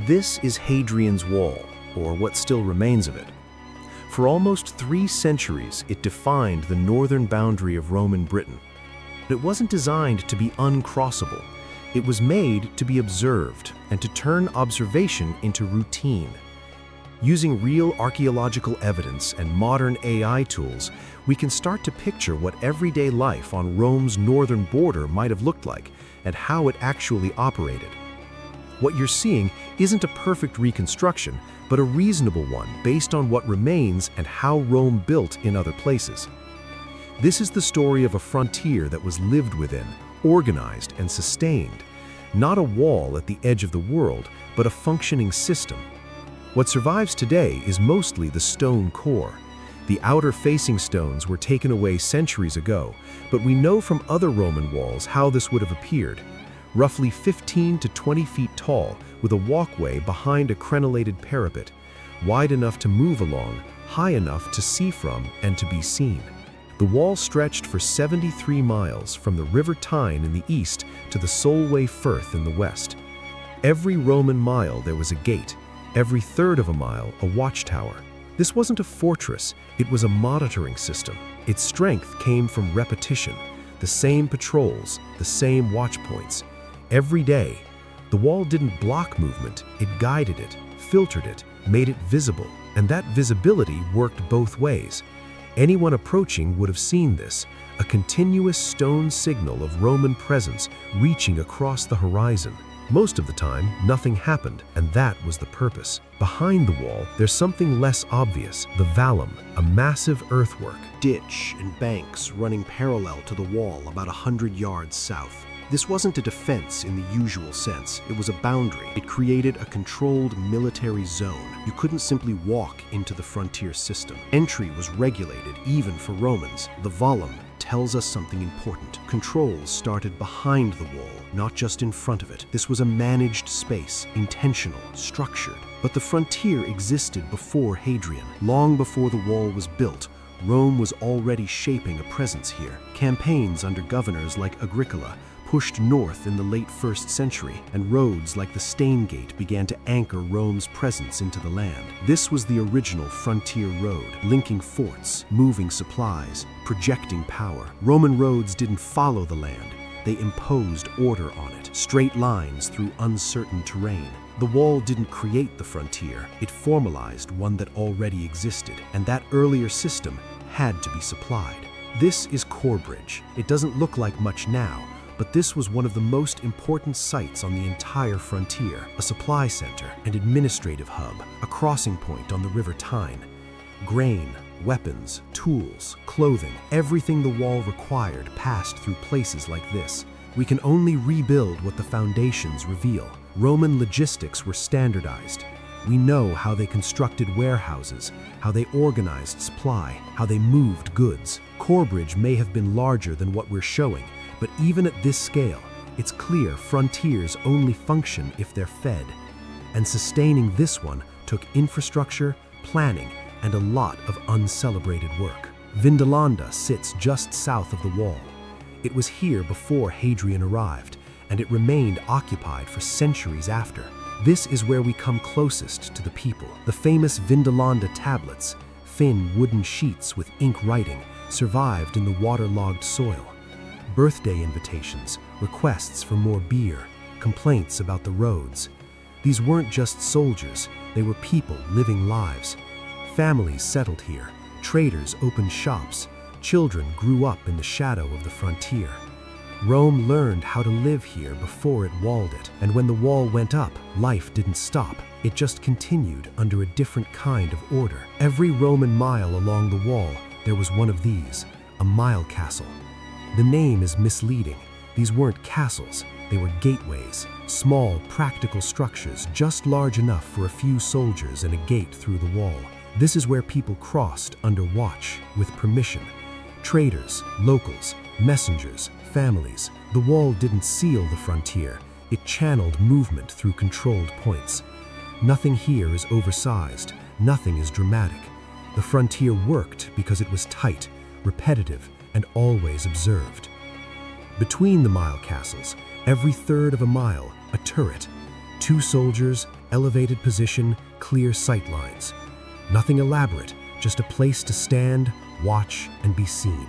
This is Hadrian's Wall, or what still remains of it. For almost 3 centuries, it defined the northern boundary of Roman Britain. But it wasn't designed to be uncrossable. It was made to be observed and to turn observation into routine. Using real archaeological evidence and modern AI tools, we can start to picture what everyday life on Rome's northern border might have looked like and how it actually operated. What you're seeing isn't a perfect reconstruction, but a reasonable one based on what remains and how Rome built in other places. This is the story of a frontier that was lived within, organized and sustained. Not a wall at the edge of the world, but a functioning system. What survives today is mostly the stone core. The outer facing stones were taken away centuries ago, but we know from other Roman walls how this would have appeared. Roughly 15 to 20 feet tall, with a walkway behind a crenellated parapet, wide enough to move along, high enough to see from and to be seen. The wall stretched for 73 miles from the River Tyne in the east to the Solway Firth in the west. Every Roman mile there was a gate, every third of a mile a watchtower. This wasn't a fortress, it was a monitoring system. Its strength came from repetition, the same patrols, the same watch points. Every day, the wall didn't block movement, it guided it, filtered it, made it visible, and that visibility worked both ways. Anyone approaching would have seen this, a continuous stone signal of Roman presence reaching across the horizon. Most of the time, nothing happened, and that was the purpose. Behind the wall, there's something less obvious, the vallum, a massive earthwork. Ditch and banks running parallel to the wall about 100 yards south. This wasn't a defense in the usual sense, it was a boundary. It created a controlled military zone. You couldn't simply walk into the frontier system. Entry was regulated, even for Romans. The vallum tells us something important. Controls started behind the wall, not just in front of it. This was a managed space, intentional, structured. But the frontier existed before Hadrian. Long before the wall was built, Rome was already shaping a presence here. Campaigns under governors like Agricola pushed north in the late 1st century, and roads like the Staingate began to anchor Rome's presence into the land. This was the original frontier road, linking forts, moving supplies, projecting power. Roman roads didn't follow the land, they imposed order on it, straight lines through uncertain terrain. The wall didn't create the frontier, it formalized one that already existed, and that earlier system had to be supplied. This is Corbridge. It doesn't look like much now, but this was one of the most important sites on the entire frontier, a supply center, an administrative hub, a crossing point on the River Tyne. Grain, weapons, tools, clothing, everything the wall required passed through places like this. We can only rebuild what the foundations reveal. Roman logistics were standardized. We know how they constructed warehouses, how they organized supply, how they moved goods. Corbridge may have been larger than what we're showing, but even at this scale, it's clear frontiers only function if they're fed. And sustaining this one took infrastructure, planning, and a lot of uncelebrated work. Vindolanda sits just south of the wall. It was here before Hadrian arrived, and it remained occupied for centuries after. This is where we come closest to the people. The famous Vindolanda tablets, thin wooden sheets with ink writing, survived in the waterlogged soil. Birthday invitations, requests for more beer, complaints about the roads. These weren't just soldiers, they were people living lives. Families settled here, traders opened shops, children grew up in the shadow of the frontier. Rome learned how to live here before it walled it, and when the wall went up, life didn't stop. It just continued under a different kind of order. Every Roman mile along the wall, there was one of these, a mile castle. The name is misleading. These weren't castles, they were gateways, small, practical structures just large enough for a few soldiers and a gate through the wall. This is where people crossed under watch, with permission. Traders, locals, messengers, families. The wall didn't seal the frontier, it channeled movement through controlled points. Nothing here is oversized, nothing is dramatic. The frontier worked because it was tight, repetitive, and always observed. Between the mile castles, every third of a mile, a turret, 2 soldiers, elevated position, clear sight lines. Nothing elaborate, just a place to stand, watch, and be seen.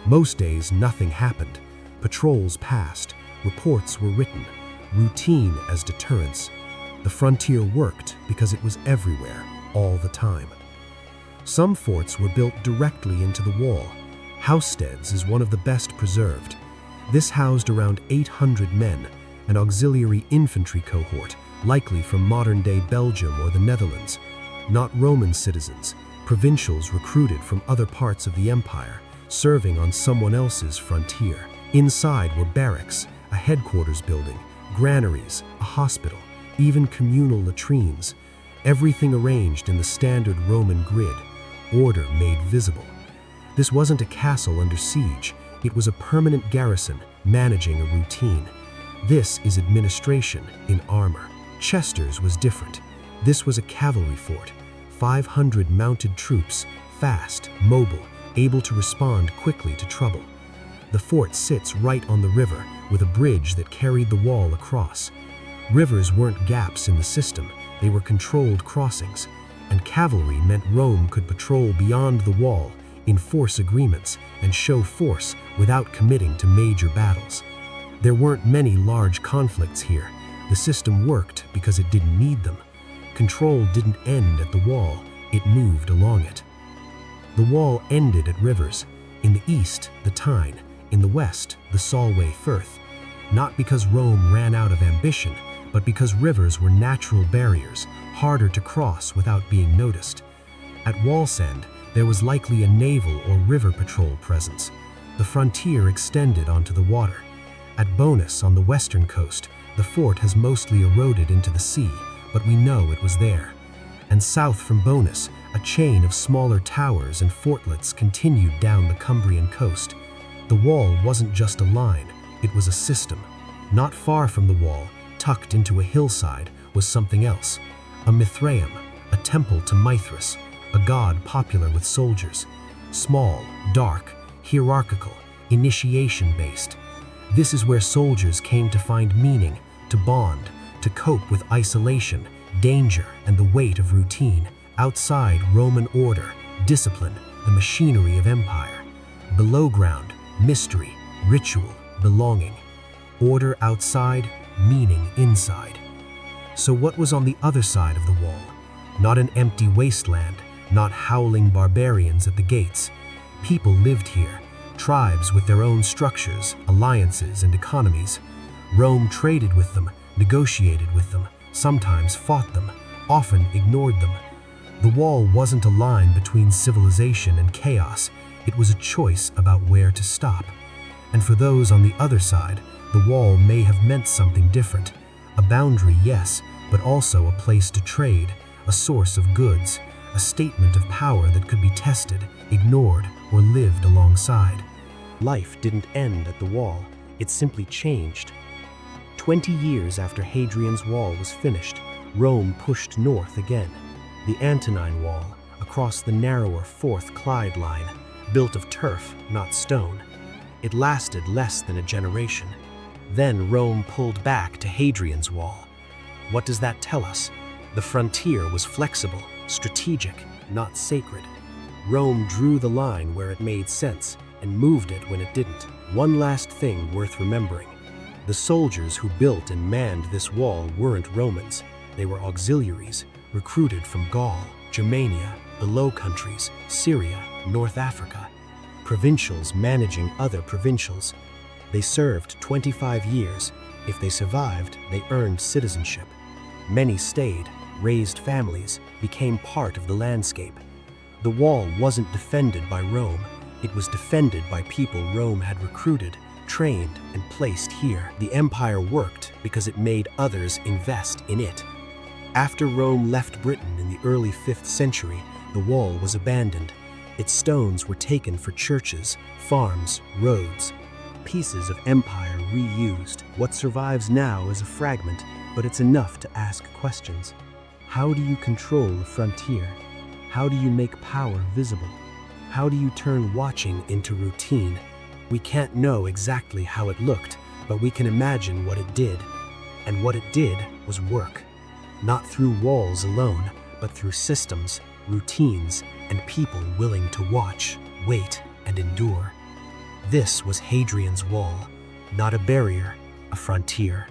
Most days, nothing happened. Patrols passed, reports were written, routine as deterrence. The frontier worked because it was everywhere, all the time. Some forts were built directly into the wall. Housesteads is one of the best preserved. This housed around 800 men, an auxiliary infantry cohort, likely from modern-day Belgium or the Netherlands. Not Roman citizens, provincials recruited from other parts of the empire, serving on someone else's frontier. Inside were barracks, a headquarters building, granaries, a hospital, even communal latrines. Everything arranged in the standard Roman grid, order made visible. This wasn't a castle under siege, it was a permanent garrison managing a routine. This is administration in armor. Chester's was different. This was a cavalry fort, 500 mounted troops, fast, mobile, able to respond quickly to trouble. The fort sits right on the river, with a bridge that carried the wall across. Rivers weren't gaps in the system, they were controlled crossings, and cavalry meant Rome could patrol beyond the wall, enforce agreements, and show force without committing to major battles. There weren't many large conflicts here. The system worked because it didn't need them. Control didn't end at the wall, it moved along it. The wall ended at rivers. In the east, the Tyne. In the west, the Solway Firth. Not because Rome ran out of ambition, but because rivers were natural barriers, harder to cross without being noticed. At Wallsend, there was likely a naval or river patrol presence. The frontier extended onto the water. At Bonus on the western coast, the fort has mostly eroded into the sea, but we know it was there. And south from Bonus, a chain of smaller towers and fortlets continued down the Cumbrian coast. The wall wasn't just a line, it was a system. Not far from the wall, tucked into a hillside, was something else. A Mithraeum, a temple to Mithras, a god popular with soldiers. Small, dark, hierarchical, initiation-based. This is where soldiers came to find meaning, to bond, to cope with isolation, danger, and the weight of routine. Outside, Roman order, discipline, the machinery of empire. Below ground, mystery, ritual, belonging. Order outside, meaning inside. So what was on the other side of the wall? Not an empty wasteland, not howling barbarians at the gates. People lived here, tribes with their own structures, alliances, and economies. Rome traded with them, negotiated with them, sometimes fought them, often ignored them. The wall wasn't a line between civilization and chaos, it was a choice about where to stop. And for those on the other side, the wall may have meant something different. A boundary, yes, but also a place to trade, a source of goods, a statement of power that could be tested, ignored, or lived alongside. Life didn't end at the wall, it simply changed. 20 years after Hadrian's wall was finished, Rome pushed north again. The Antonine Wall, across the narrower Fourth Clyde line, built of turf, not stone. It lasted less than a generation. Then Rome pulled back to Hadrian's Wall. What does that tell us? The frontier was flexible, strategic, not sacred. Rome drew the line where it made sense and moved it when it didn't. One last thing worth remembering. The soldiers who built and manned this wall weren't Romans. They were auxiliaries, recruited from Gaul, Germania, the Low Countries, Syria, North Africa. Provincials managing other provincials. They served 25 years. If they survived, they earned citizenship. Many stayed, raised families, became part of the landscape. The wall wasn't defended by Rome. It was defended by people Rome had recruited, trained, and placed here. The empire worked because it made others invest in it. After Rome left Britain in the early 5th century, the wall was abandoned. Its stones were taken for churches, farms, roads. Pieces of empire reused. What survives now is a fragment, but it's enough to ask questions. How do you control the frontier? How do you make power visible? How do you turn watching into routine? We can't know exactly how it looked, but we can imagine what it did. And what it did was work. not through walls alone, but through systems, routines, and people willing to watch, wait, and endure. This was Hadrian's Wall, not a barrier, a frontier.